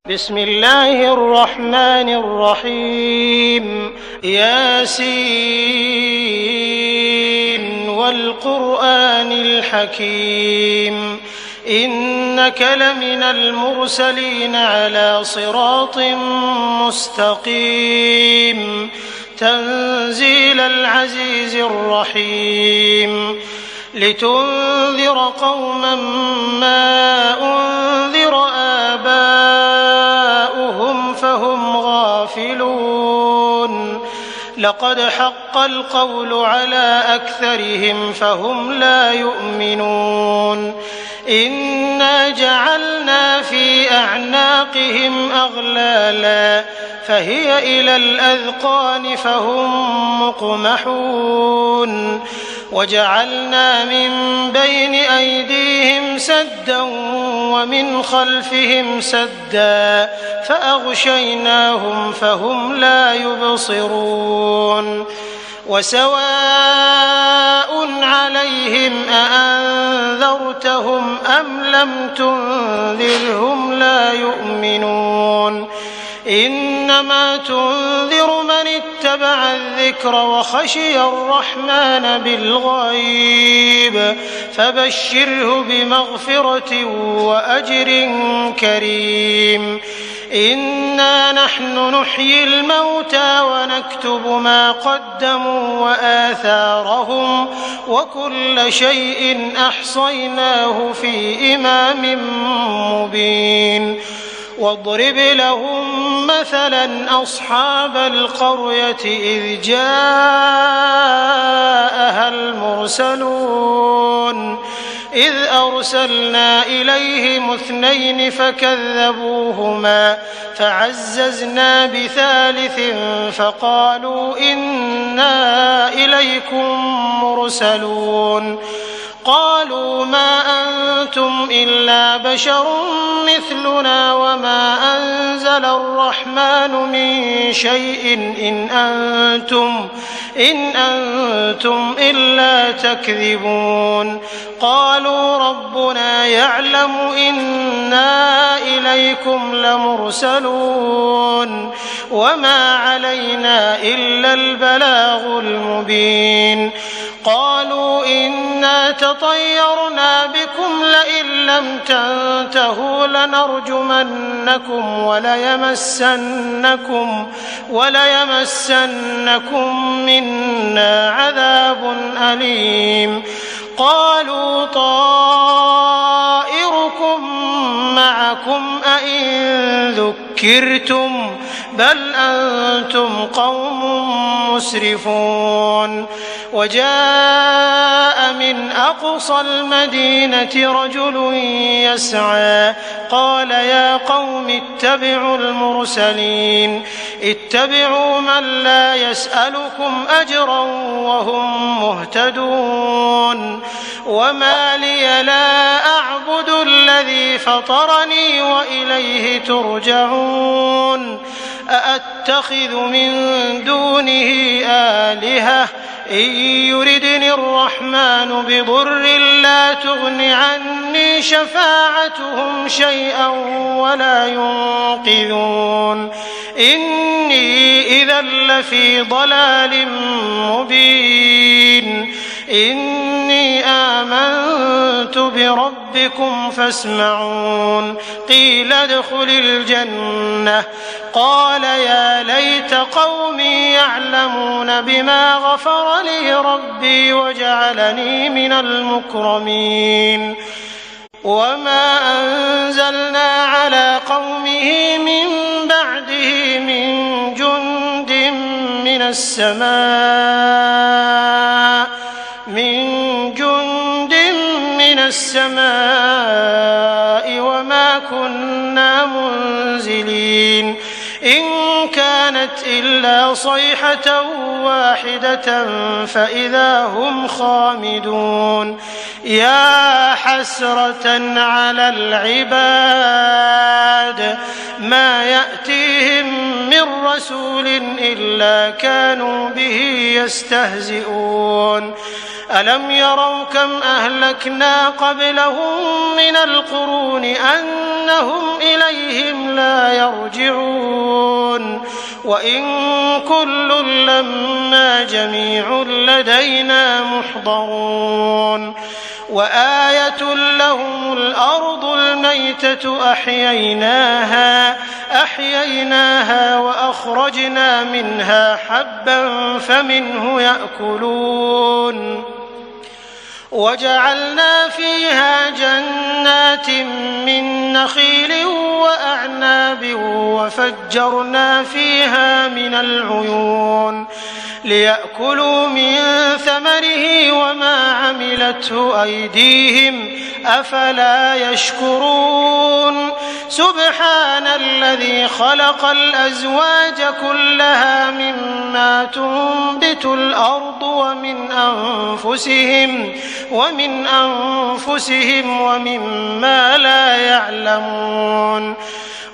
بسم الله الرحمن الرحيم ياسين والقرآن الحكيم إنك لمن المرسلين على صراط مستقيم تنزيل العزيز الرحيم لتنذر قوما ما أنذر آباؤهم فهم غافلون لقد حق القول على أكثرهم فهم لا يؤمنون إنا جعلنا في أعناقهم أغلالا فهي إلى الأذقان فهم مقمحون وجعلنا من بين أيديهم سدا ومن خلفهم سدا فأغشيناهم فهم لا يبصرون وسواء عليهم أأنذرتهم أم لم تنذرهم لا يؤمنون إنما تنذر من اتبع الذكر وخشي الرحمن بالغيب فبشره بمغفرة وأجر كريم إنا نحن نحيي الموتى ونكتب ما قدموا وآثارهم وكل شيء أحصيناه في إمام مبين واضرب لهم مثلا أصحاب القرية إذ جاءها المرسلون إذ أرسلنا إليهم 2 فكذبوهما فعززنا بثالث فقالوا إنا إليكم مرسلون قالوا ما أنتم إلا بشر مثلنا وما أنزل الرحمن من شيء إن أنتم إلا تكذبون قالوا ربنا يعلم إنا إليكم لمرسلون وما علينا إلا البلاغ المبين قالوا إنا تطيرنا بكم لئن لم تنتهوا لنرجمنكم وليمسنكم منا عذاب أليم قالوا طائركم معكم أئن ذكرتم بل أنتم قوم مسرفون وجاء من أقصى المدينة رجل يسعى قال يا قوم اتبعوا المرسلين اتبعوا من لا يسألكم أجرا وهم مهتدون وما لي لا أعبد الذي فطرني وإليه ترجعون أأتخذ من دونه آلهة إن يردني الرحمن بضر لا تغن عني شفاعتهم شيئا ولا ينقذون إني إذا لفي ضلال مبين إني آمنت بربكم فاسمعون قيل ادخل الجنة قال يا ليت قومي يعلمون بما غفر لي ربي وجعلني من المكرمين وما أنزلنا على قومه من بعده من جند من السماء وما كنا منزلين إن كانت إلا صيحة واحدة فإذا هم خامدون يا حسرة على العباد ما يأتيهم من رسول إلا كانوا به يستهزئون ألم يروا كم أهلكنا قبلهم من القرون أنهم إليهم لا يرجعون وإن كل لما جميع لدينا محضرون وآية لهم الأرض الميتة أحييناها وأخرجنا منها حبا فمنه يأكلون وجعلنا فيها جنات من نخيل وأعناب وفجرنا فيها من العيون ليأكلوا من ثمره وما عملته أيديهم أفلا يشكرون سبحان الذي خلق الأزواج كلها مما تنبت الأرض ومن أنفسهم ومما لا يعلمون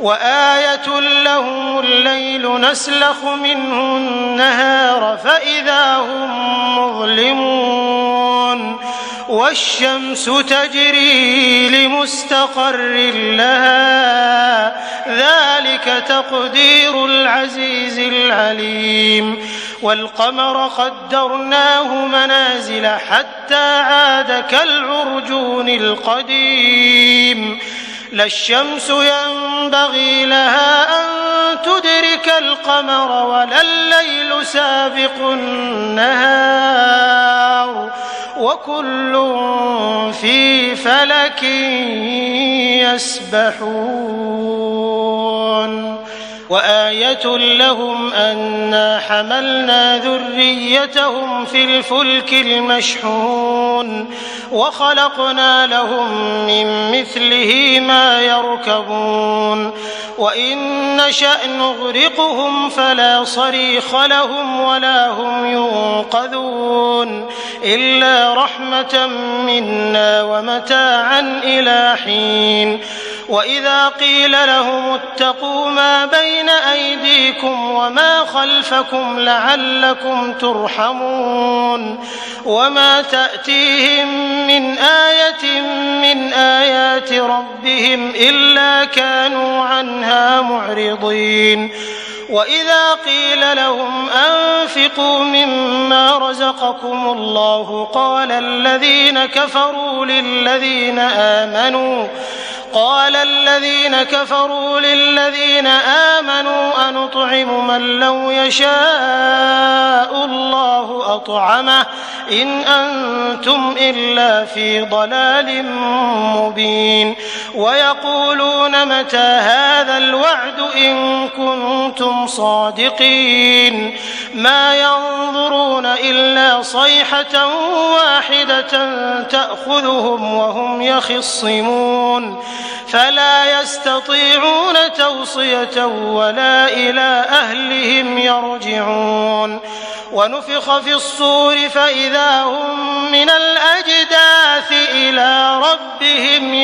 وآية لهم الليل نسلخ منه النهار فإذا هم مظلمون والشمس تجري لمستقر لها ذلك تقدير العزيز العليم والقمر قدرناه منازل حتى عاد كالعرجون القديم لا الشمس ينبغي لها أن تدرك القمر ولا الليل سابق النهار وكل في فلك يسبحون وآية لهم أنا حملنا ذريتهم في الفلك المشحون وخلقنا لهم من مثله ما يركبون وإن نشأ نغرقهم فلا صريخ لهم ولا هم ينقذون إلا رحمة منا ومتاعا إلى حين وإذا قيل لهم اتقوا ما بين أيديكم وما خلفكم لعلكم ترحمون وما تأتيهم من آية من آيات ربهم إلا كانوا عنها معرضين وإذا قيل لهم أنفقوا مما رزقكم الله قال الذين كفروا للذين آمنوا أنطعم من لو يشاء الله أطعمه إن أنتم إلا في ضلال مبين ويقولون متى هذا الوعد إن كنتم صادقين ما ينظرون إلا صيحة واحدة تأخذهم وهم يخصمون فلا يستطيعون توصية ولا إلى أهلهم يرجعون ونفخ في الصور فإذا هم من الأجداث إلى ربهم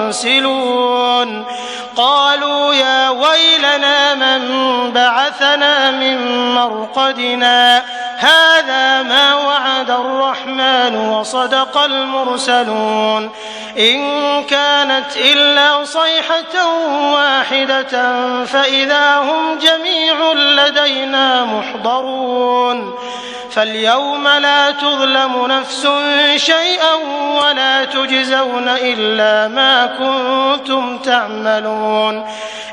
ينسلون قالوا يا ويلنا من بعثنا من مرقدنا هذا ما وعد الرحمن وصدق المرسلون إن كانت إلا صيحة واحدة فإذا هم جميع لدينا محضرون فاليوم لا تظلم نفس شيئا ولا تجزون إلا ما كنتم تعملون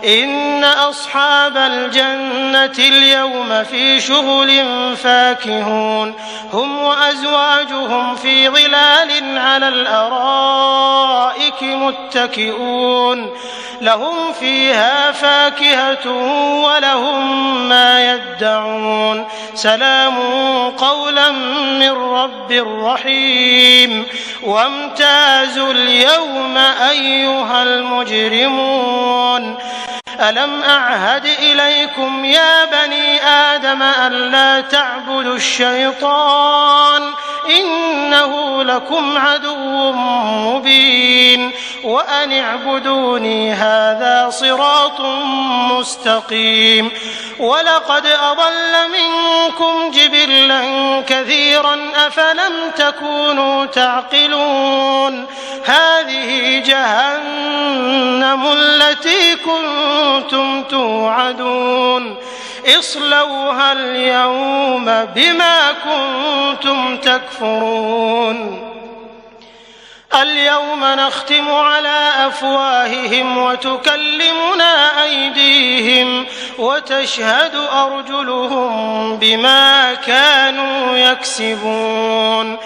إن أصحاب الجنة اليوم في شغل فاكهون هم وأزواجهم في ظلال على الأرائك متكئون لهم فيها فاكهة ولهم ما يدعون سلام قولا من رب رحيم وامتازوا اليوم أيها المجرمون ألم أعهد إليكم يا بني آدم ألا تعبدوا الشيطان إنه لكم عدو مبين وأن اعبدوني هذا صراط مستقيم ولقد أضل منكم جبلا كثيرا أفلم تكونوا تعقلون هذه جهنم التي كنتم كنتم توعدون اصلوها اليوم بما كنتم تكفرون اليوم نختم على أفواههم وتكلمنا أيديهم وتشهد أرجلهم بما كانوا يكسبون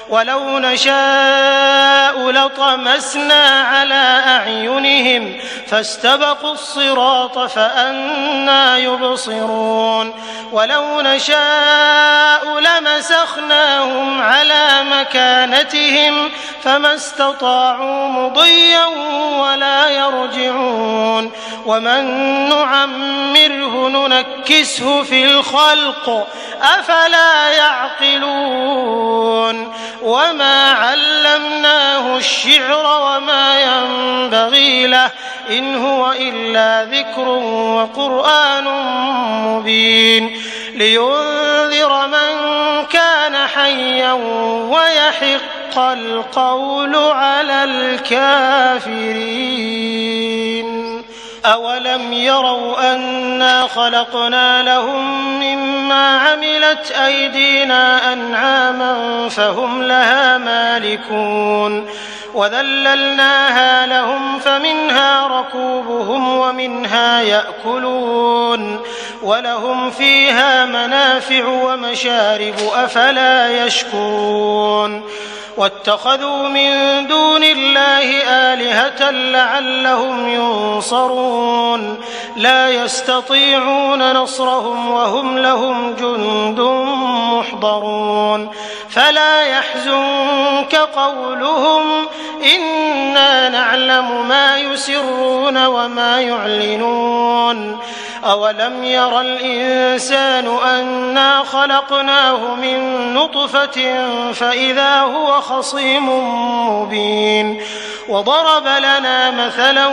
ولو نشاء لطمسنا على أعينهم فاستبقوا الصراط فأنى يبصرون ولو نشاء لمسخناهم على مكانتهم فما استطاعوا مضيا ولا يرجعون ومن نعمره ننكسه في الخلق أفلا يعقلون وما علمناه الشعر وما ينبغي له إن هو إلا ذكر وقرآن مبين لينذر من كان حيا ويحق القول على الكافرين أولم يروا أنا خلقنا لهم مما عملت أيدينا أنعاما فهم لها مالكون وذللناها لهم فمنها ركوبهم ومنها يأكلون ولهم فيها منافع ومشارب أفلا يشكرون واتخذوا من دون الله آلهة لعلهم ينصرون لا يستطيعون نصرهم وهم لهم جند محضرون فلا يحزنك قولهم إنا نعلم ما يسرون وما يعلنون أولم ير الإنسان أنا خلقناه من نطفة فإذا هو خصيم مبين وضرب لنا مثلا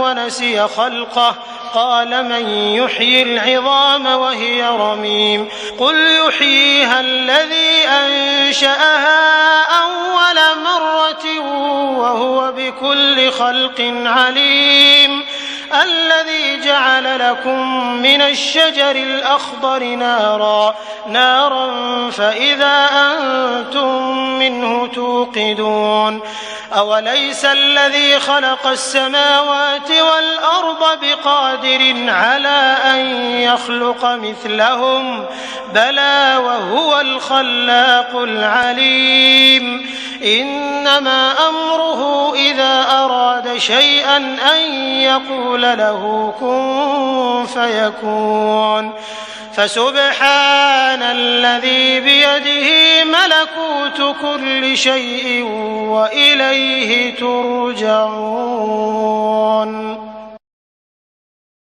ونسي خلقه قال من يحيي العظام وهي رميم قل يحييها الذي أنشأها أول مرة وهو بكل خلق عليم الذي جعل لكم من الشجر الأخضر نارا فإذا أنتم منه توقدون أوليس الذي خلق السماوات والأرض بقادر على أن يخلق مثلهم بلى وهو الخلاق العليم إنما أمره إذا أراد شيئا أن يقول له كن فيكون فسبحان الذي بيده ملكوت كل شيء وإليه ترجعون